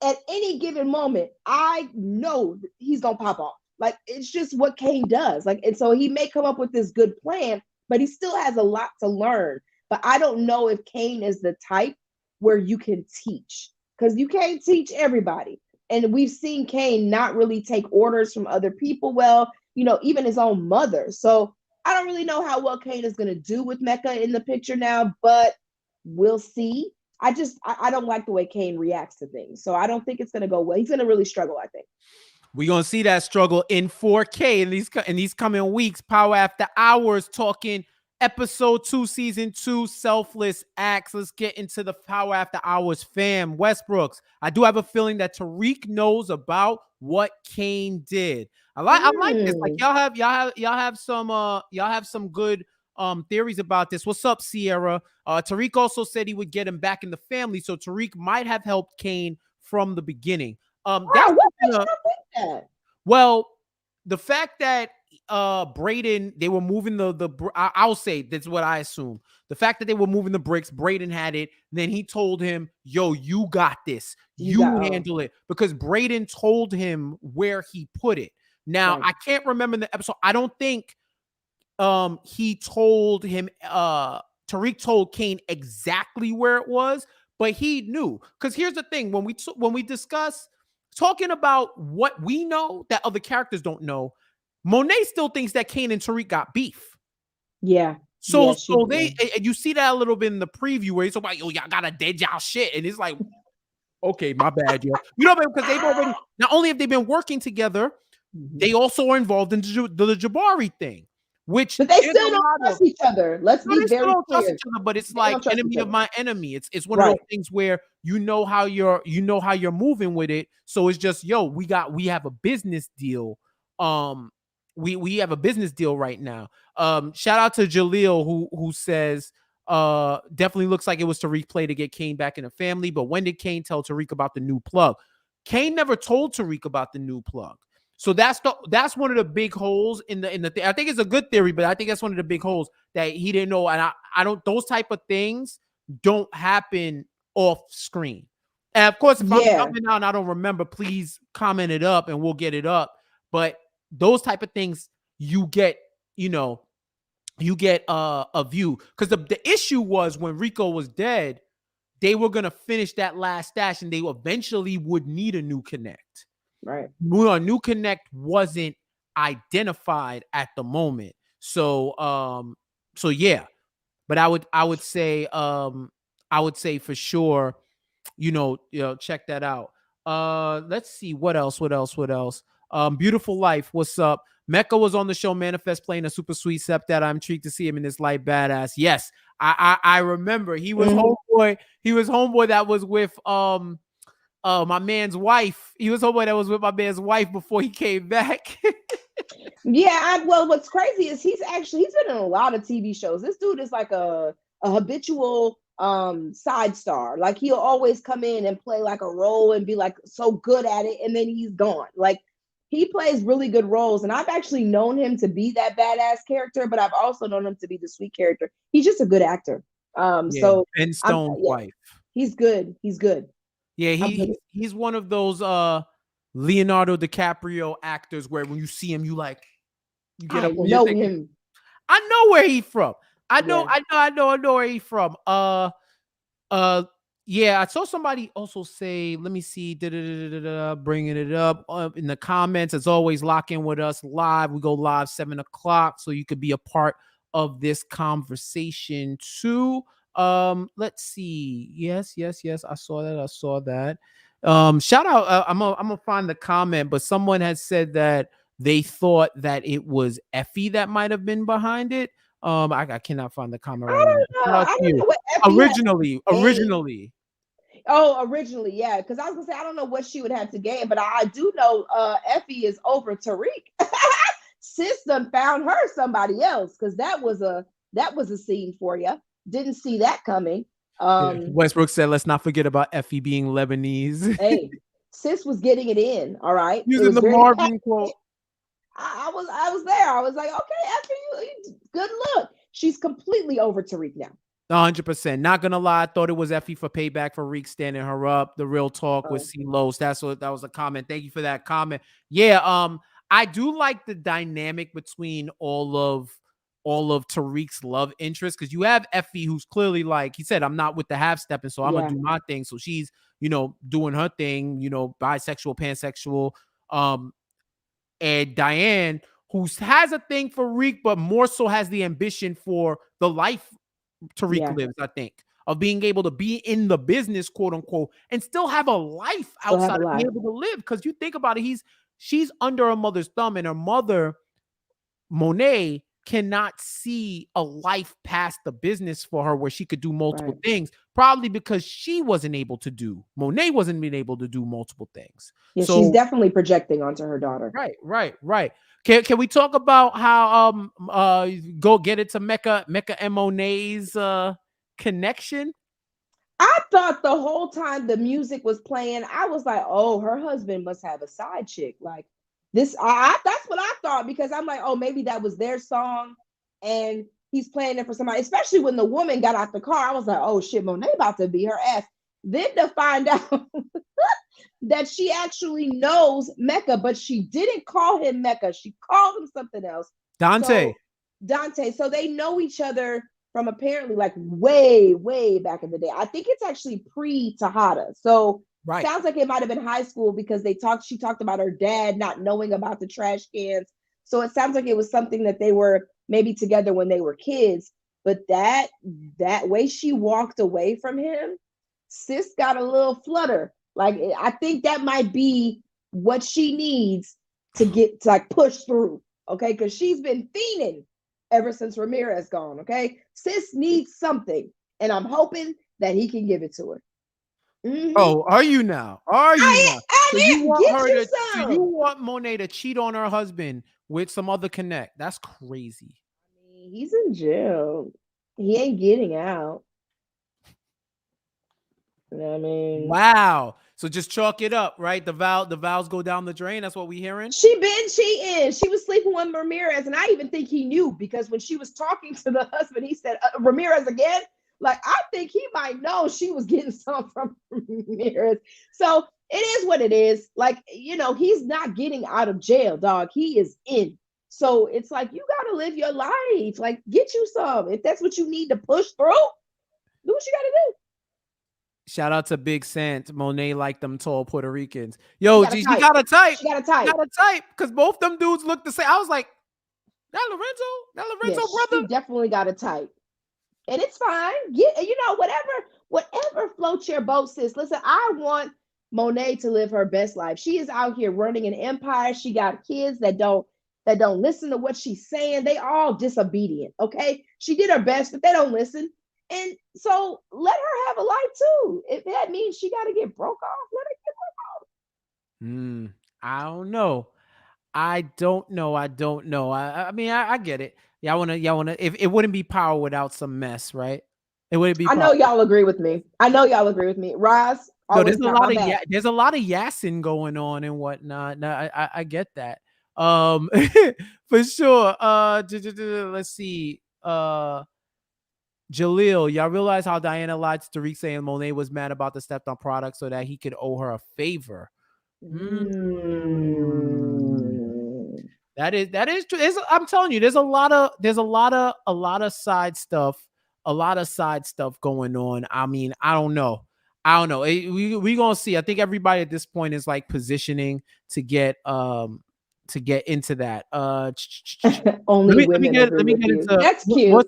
at any given moment, I know he's gonna pop off. Like, it's just what Kane does. Like, and so he may come up with this good plan, but he still has a lot to learn. But I don't know if Kane is the type where you can teach, because you can't teach everybody. And we've seen Kane not really take orders from other people well, even his own mother. So I don't really know how well Kane is going to do with Mecca in the picture now, but we'll see. I don't like the way Kane reacts to things. So I don't think it's going to go well. He's going to really struggle, I think. We're gonna see that struggle in 4K in these coming weeks. Power After Hours, talking episode 2, season 2, Selfless Acts. Let's get into the Power After Hours fam. Westbrooks, I do have a feeling that Tariq knows about what Kane did. I like this. Like, y'all have some good theories about this. What's up, Sierra? Tariq also said he would get him back in the family, so Tariq might have helped Kane from the beginning. Wow, That's what makes you think that? well, the fact that Braden, they were moving I'll say that's what I assume. The fact that they were moving the bricks, Braden had it. Then he told him, yo, you got this. You handle it. Because Braden told him where he put it. Now, Right. I can't remember the episode. I don't think he told him, Tariq told Kane exactly where it was, but he knew. Because here's the thing, when we discuss talking about what we know that other characters don't know, Monet still thinks that Kane and Tariq got beef. Yeah. So Yeah, you see that a little bit in the preview where he's like, yo, y'all gotta dead y'all shit. And it's like, okay, my bad, yo. You know, because they've already, not only have they been working together, they also are involved in the Jabari thing. Which but they still don't trust each other. Let's be very clear. Trust each other, but it's like enemy of my enemy. It's one of those things where you know how you're moving with it. So it's just, yo, we have a business deal. We have a business deal right now. Shout out to Jaleel who says Definitely looks like it was Tariq play to get Kane back in the family. But when did Kane tell Tariq about the new plug? Kane never told Tariq about the new plug. So that's one of the big holes in the I think it's a good theory, but I think that's one of the big holes that he didn't know. And I don't, those type of things don't happen off screen. And of course, if I'm Yeah, jumping out and I don't remember, please comment it up and we'll get it up. But those type of things you get, you know, you get a view. Because the issue was when Rico was dead, they were gonna finish that last stash and they eventually would need a new connect. right. A new connect wasn't identified at the moment. So yeah. But I would say for sure, check that out. Let's see what else. Beautiful Life, what's up? Mecca was on the show Manifest playing a super sweet stepdad. I'm intrigued to see him in this light badass. Yes, I remember he was homeboy. He was homeboy that was with my man's wife. He was homeboy that was with my man's wife before he came back. Yeah, well, what's crazy is he's been in a lot of TV shows. This dude is like a habitual side star. Like he'll always come in and play like a role and be like so good at it, and then he's gone. Like he plays really good roles, and I've actually known him to be that badass character, but I've also known him to be the sweet character. He's just a good actor. Yeah, So Ben I'm Stone's yeah, wife. he's good. He's good. Yeah, I'm good. he's one of those Leonardo DiCaprio actors where when you see him, you get I up on your know thinking, him. I know where he's from. Yeah. I know where he's from. Uh, yeah, I saw somebody also say, let me see, bringing it up in the comments. As always, lock in with us live. We go live 7:00, so you could be a part of this conversation too. Let's see. Yes. I saw that. Shout out. I'm gonna find the comment, but someone had said that they thought that it was Effie that might have been behind it. I cannot find the comment right I now. don't Shout know. out I to don't you. know what Effie had to gain. Originally. Oh, originally, yeah. Because I was gonna say I don't know what she would have to gain, but I do know Effie is over Tariq. Sis done found her somebody else because that was a scene for you. Didn't see that coming. Yeah. Westbrook said, "Let's not forget about Effie being Lebanese." Hey, sis was getting it in. All right, it Using was the very Marvin quote. I was there. I was like, okay, Effie, good look. She's completely over Tariq now. 100%. Not gonna lie, I thought it was Effie for payback for Reek standing her up. The real talk with Oh, C Los. That was a comment. Thank you for that comment. Yeah, I do like the dynamic between all of Tariq's love interests because you have Effie who's clearly like he said, I'm not with the half stepping, so I'm gonna yeah, do my thing. So she's doing her thing, bisexual, pansexual. Um, and Diane, who has a thing for Reek, but more so has the ambition for the life Tariq yeah. lives, I think, of being able to be in the business, quote unquote, and still have a life Still have a outside of being life. able to live. Because you think about it, she's under her mother's thumb, and her mother, Monet, cannot see a life past the business for her where she could do multiple Right. things, probably because Monet wasn't being able to do multiple things. Yeah, she's So definitely projecting onto her daughter. right. Can we talk about how go get it to Mecca and Monet's connection? I thought the whole time the music was playing, I was like, oh, her husband must have a side chick. Like this, that's what I thought because I'm like, oh, maybe that was their song and he's playing it for somebody, especially when the woman got out the car. I was like, oh shit, Monet about to be her ass. Then to find out that she actually knows Mecca, but she didn't call him Mecca. She called him something else. Dante. So Dante. So they know each other from apparently like way, way back in the day. I think it's actually pre-Tejada. So Right. sounds like it might have been high school because she talked about her dad not knowing about the trash cans. So it sounds like it was something that they were maybe together when they were kids. But that way she walked away from him, sis got a little flutter. Like I think that might be what she needs to get to like push through. Okay, because she's been fiending ever since Ramirez gone. Okay, sis needs something, and I'm hoping that he can give it to her. Mm-hmm. Oh, are you now? Are you now? So you want Get her you to? So you some. want Monet to cheat on her husband with some other connect? That's crazy. He's in jail. He ain't getting out. You know what I mean? Wow. So just chalk it up, right? The vows go down the drain. That's what we hearing. She been cheating. She was sleeping with Ramirez, and I even think he knew because when she was talking to the husband, he said, "Ramirez again." Like I think he might know she was getting some from Ramirez. So it is what it is. Like he's not getting out of jail, dog. He is in. So it's like you gotta live your life. Like get you some. If that's what you need to push through, do what you gotta do. Shout out to Big Sant. Monet like them tall Puerto Ricans. She Yo, got a she type. got a type. She got a She type. got a type. Because both them dudes look the same. I was like, that Lorenzo? That Yeah, Lorenzo she brother? definitely got a type. And it's fine. Whatever floats your boat, sis. Listen, I want Monet to live her best life. She is out here running an empire. She got kids that don't listen to what she's saying. They all disobedient. Okay. She did her best, but they don't listen. And so let her have a life too. If that means she got to get broke off, let her get I don't know. I don't know. I mean, I get it. Y'all wanna if it wouldn't be power without some mess, right? It wouldn't be I power. know y'all agree with me. I know y'all agree with me. Roz Yo, always got my back. there's a lot of yassing going on and whatnot. No, I get that. For sure. Let's see. Jaleel, y'all realize how Diana lied to Tariq saying Monet was mad about the stepped on product so that he could owe her a favor. Mm. Mm. That is true. I'm telling you, there's a lot of side stuff, going on. I mean, I don't know. We gonna see. I think everybody at this point is like positioning to get into that. Only women agree Let me with get you. into That's cute.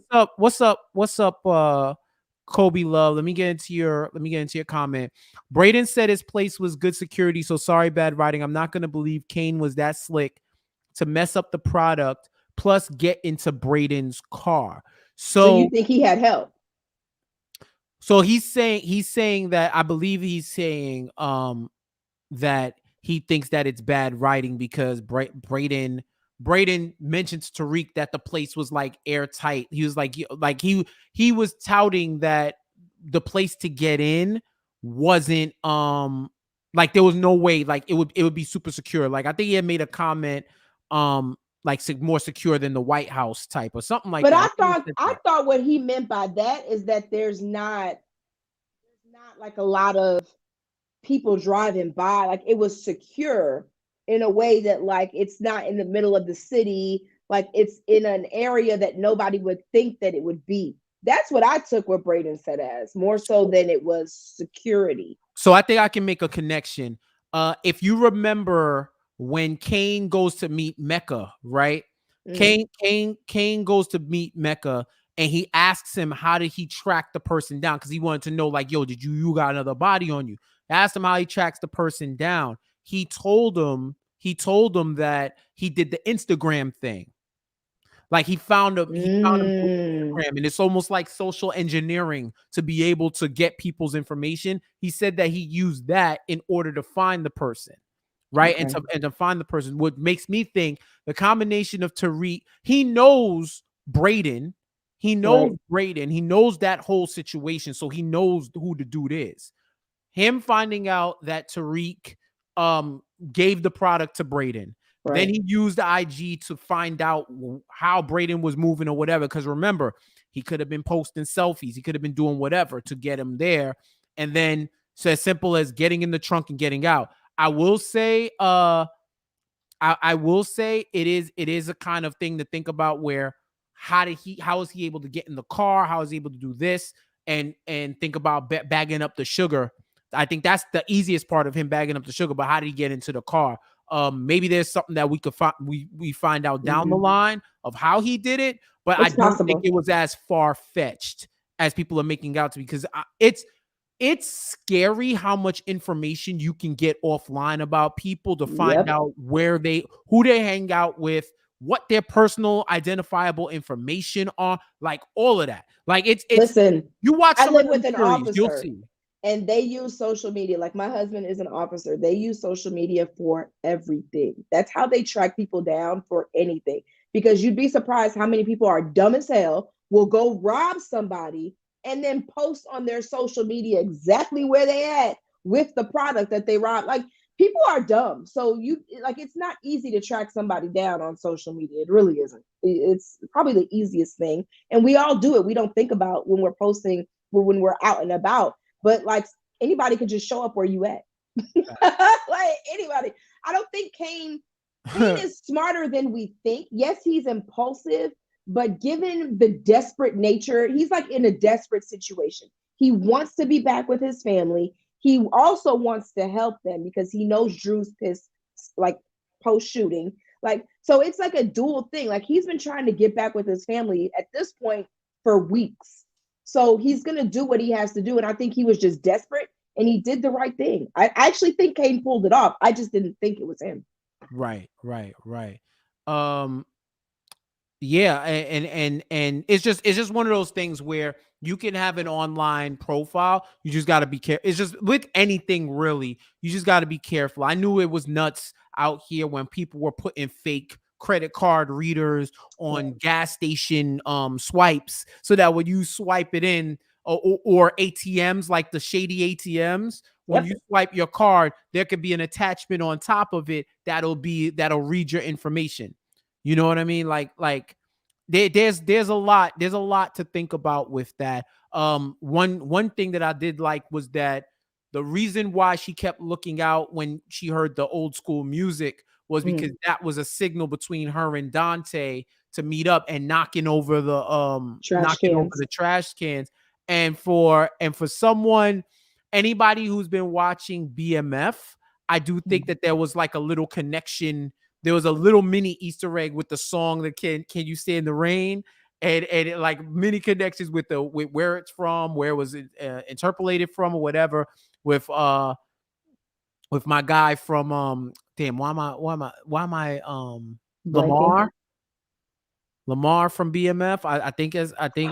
what's up, Kobe Love. Let me get into your comment. Braden said his place was good security, so sorry, bad writing. I'm not gonna believe Kane was that slick to mess up the product, plus get into Braden's car. So you So think he had help? he's saying that I believe he's saying that he thinks that it's bad writing because Braden mentions Tariq that the place was like airtight. He was like he was touting that the place to get in wasn't like there was no way like it would be super secure. Like I think he had made a comment like more secure than the White House type or something like But that. I I think he thought said I that. thought what he meant by that is that there's not like a lot of people driving by. Like it was secure in a way that like it's not in the middle of the city. Like it's in an area that nobody would think that it would be. That's what I took what Braden said as more so than it was security. So I think I can make a connection. If you remember when Kane goes to meet Mecca, right? Mm. Kane goes to meet Mecca and he asks him how did he track the person down because he wanted to know like, yo, did you got another body on you? Asked him how he tracks the person down. He told him that he did the Instagram thing. Like he found him through Mm. Instagram, and it's almost like social engineering to be able to get people's information. He said that he used that in order to find the person, right? And Okay. to find the person. What makes me think the combination of Tariq, he knows Braden, Right. He knows that whole situation, so he knows who the dude is. Him finding out that Tariq um gave the product to Braden. Then Right. he used the IG to find out how Braden was moving or whatever. Because remember, he could have been posting selfies. He could have been doing whatever to get him there. And then so as simple as getting in the trunk and getting out. I will say, I will say it is a kind of thing to think about where how is he able to get in the car? How is he able to do this? And think about bagging up the sugar. I think that's the easiest part of him bagging up the sugar. But how did he get into the car? Maybe there's something that we could find we find out down the Mm-hmm. line of how he did it. But I It's don't think possible. it was as far fetched as people are making out to be because it's scary how much information you can get offline about people to find Yep. out who they hang out with, what their personal identifiable information are, like all of that. Like it's Listen, you watch I some of live them with an series, you'll officer see. and they use social media. Like my husband is an officer. They use social media for everything. That's how they track people down for anything. Because you'd be surprised how many people are dumb as hell will go rob somebody and then post on their social media exactly where they at with the product that they robbed. Like, people are dumb. So you like, it's not easy to track somebody down on social media. It really isn't. It's probably the easiest thing. And we all do it. We don't think about when we're posting, when we're out and about. But like, anybody could just show up where you at. Like, anybody. I don't think Kane is smarter than we think. Yes, he's impulsive, but given the desperate nature, he's like in a desperate situation. He wants to be back with his family. He also wants to help them because he knows Drew's pissed, like, post shooting. Like, so it's like a dual thing. Like, he's been trying to get back with his family at this point for weeks. So he's going to do what he has to do. And I think he was just desperate and he did the right thing. I actually think Kane pulled it off. I just didn't think it was him. Right. Yeah, and it's just one of those things where you can have an online profile. You just got to be careful. It's just with anything really. You just got to be careful. I knew it was nuts out here when people were putting fake credit card readers on gas station swipes, so that when you swipe it in, or ATMs, like the shady ATMs, when you swipe your card, there could be an attachment on top of it that'll read your information. You know what I mean? Like there's a lot to think about with that. One thing that I did like was that the reason why she kept looking out when she heard the old school music was because that was a signal between her and Dante to meet up, and knocking over the trash cans. And for someone, anybody who's been watching BMF, I do think that there was like a little connection. There was a little mini Easter egg with the song that can you stay in the rain, and it, like, mini connections with where it's from, where it was interpolated from, or whatever. With my guy from damn, why am I Blanking. Lamar from BMF. I think.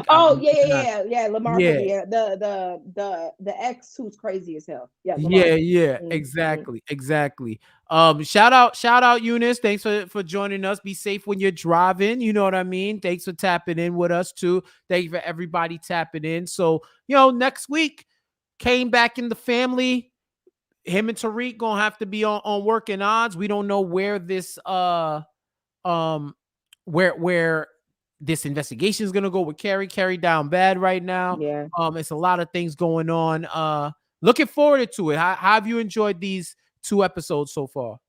Oh, yeah. Lamar from the ex who's crazy as hell. Yeah, Lamar. Yeah, exactly. Shout out Eunice. Thanks for joining us. Be safe when you're driving. You know what I mean? Thanks for tapping in with us too. Thank you for everybody tapping in. So, next week, came back in the family. Him and Tariq gonna have to be on working odds. We don't know where this where this investigation is gonna go with Carrie. Carrie down bad right now. Yeah. It's a lot of things going on. Looking forward to it. How have you enjoyed these 2 episodes so far?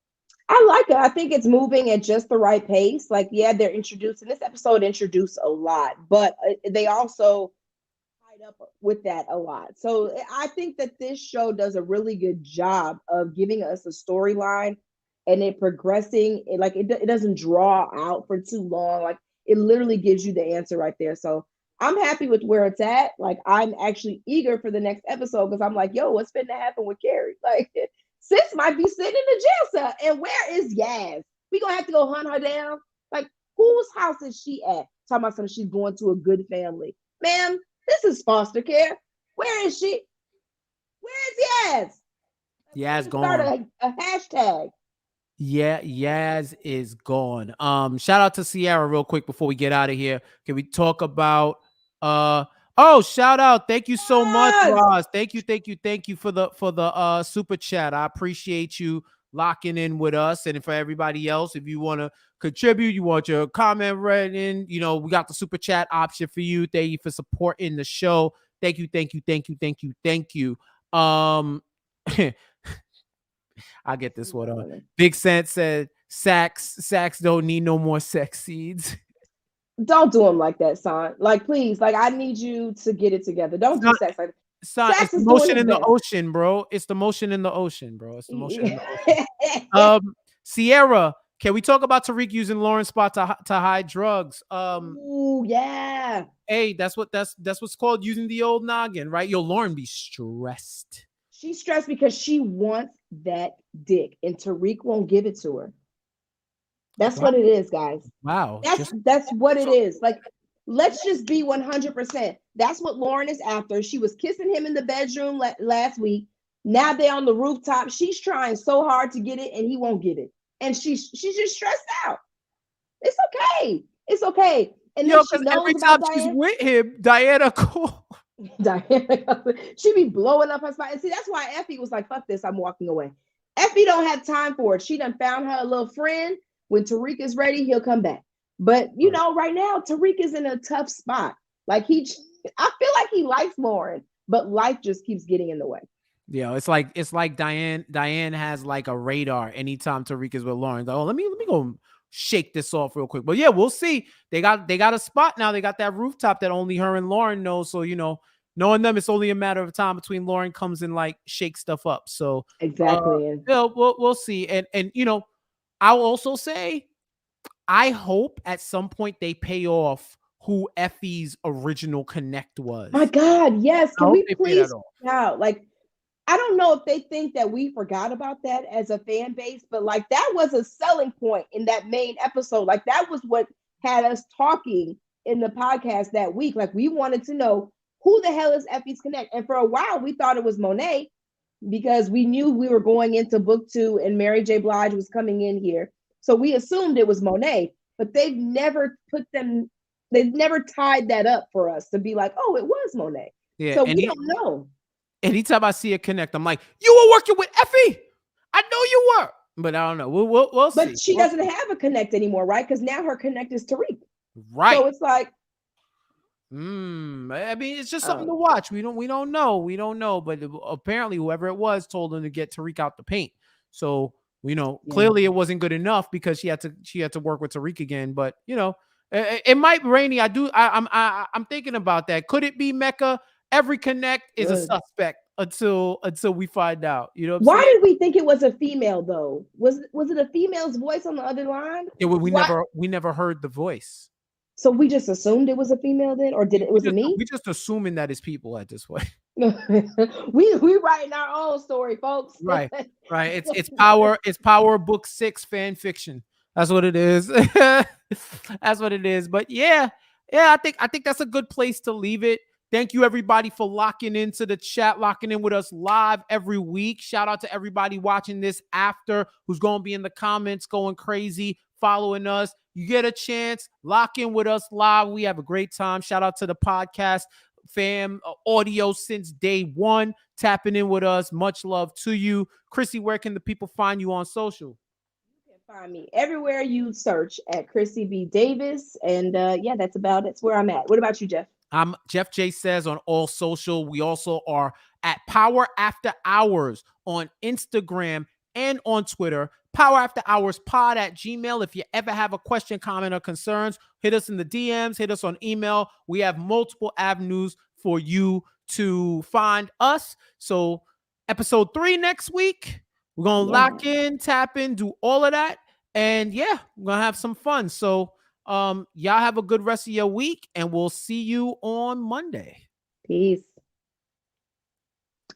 I like it. I think it's moving at just the right pace. Like, yeah, they're introducing, this episode introduced a lot, but they also tied up with that a lot. So I think that this show does a really good job of giving us a storyline and it progressing. It doesn't draw out for too long. Like, it literally gives you the answer right there. So I'm happy with where it's at. Like, I'm actually eager for the next episode because I'm like, yo, what's going to happen with Carrie? Like, sis might be sitting in the jail cell. And where is Yaz? We gonna have to go hunt her down. Like, whose house is she at? Talking about something, she's going to a good family. Ma'am, this is foster care. Where is she? Where is Yaz? Yaz gone. Start a hashtag. Yeah, Yaz is gone. Shout out to Sierra real quick before we get out of here. Can we talk about shout out. Thank you so much, Roz. Thank you for the super chat. I appreciate you locking in with us. And for everybody else, if you want to contribute, you want your comment read in, we got the super chat option for you. Thank you for supporting the show. Thank you. I'll get this one on. Big Sense said, Saxe don't need no more sex seeds. Don't do them like that, son. Like, please, like, I need you to get it together. Don't do sex like that. Son, it's the motion in the ocean, bro. It's the motion in the ocean, bro. It's the motion in the ocean. Sierra, can we talk about Tariq using Lauren's spot to hide drugs? Ooh, yeah. Hey, that's what's called using the old noggin, right? Yo, Lauren be stressed. She's stressed because she wants that dick, and Tariq won't give it to her. That's what it is, guys. Wow. That's what it is. Like, let's just be 100%. That's what Lauren is after. She was kissing him in the bedroom last week. Now they're on the rooftop. She's trying so hard to get it, and he won't get it. And she's just stressed out. It's okay. And Yo, then she because every knows time about she's Diane. with him, Diana cool. Diana, she be blowing up her spot. And see, that's why Effie was like, fuck this, I'm walking away. Effie don't have time for it. She done found her a little friend. When Tariq is ready, he'll come back. But you know, right now, Tariq is in a tough spot. Like I feel like he likes Lauren, but life just keeps getting in the way. Yeah, it's like Diane has like a radar anytime Tariq is with Lauren. Like, oh, let me go shake this off real quick. But yeah, we'll see. They got a spot now. They got that rooftop that only her and Lauren know. So knowing them, it's only a matter of time between Lauren comes and like shake stuff up. So Exactly. And we'll see. And I'll also say I hope at some point they pay off who Effie's original connect my was. God, yes. I Can hope we they pay that please off. find out? Like, I don't know if they think that we forgot about that as a fan base, but like that was a selling point in that main episode. Like that was what had us talking in the podcast that week. Like we wanted to know who the hell is Effie's Connect. And for a while we thought it was Monet because we knew we were going into book 2 and Mary J. Blige was coming in here. So we assumed it was Monet, but they've never tied that up for us to be like, oh, it was Monet. Yeah, So and we don't know. anytime I see a connect, I'm like, you were working with Effie. I know you were, but I don't know. We'll see. But she doesn't have a connect anymore, right? Because now her connect is Tariq. Right. So it's like, I mean, it's just something to oh, watch. We don't know. But apparently, whoever it was told them to get Tariq out the paint. So yeah. clearly it wasn't good enough because she had to work with Tariq again. But it might Rainy. I'm thinking about that. Could it be Mecca? Every connect is a Good. suspect until we find out. You know what I'm Why saying? did we think it was a female though? Was it a female's voice on the other line? Yeah, we Why? never heard the voice. So we just assumed it was a female then, or did We it we was it just me? we just assuming that it's people at this point. We writing our own story, folks. Right. Right. It's power book 6 fan fiction. That's what it is. That's what it is. But yeah, I think that's a good place to leave it. Thank you everybody for locking into the chat, locking in with us live every week. Shout out to everybody watching this after who's going to be in the comments going crazy, following us. You get a chance, lock in with us live. We have a great time. Shout out to the podcast fam, audio since day one, tapping in with us. Much love to you. Chrissy, where can the people find you on social? You can find me everywhere you search at Chrissy B. Davis. And yeah, that's where I'm at. What about you, Jeff? I'm Jeff J Says on all social. We also are at Power After Hours on Instagram and on Twitter. Power After Hours Pod at Gmail. If you ever have a question, comment, or concerns, hit us in the DMs, hit us on email. We have multiple avenues for you to find us. So, episode 3 next week. We're gonna Yeah. lock in, tap in, do all of that, and yeah, we're gonna have some fun. So y'all have a good rest of your week, and we'll see you on Monday. Peace.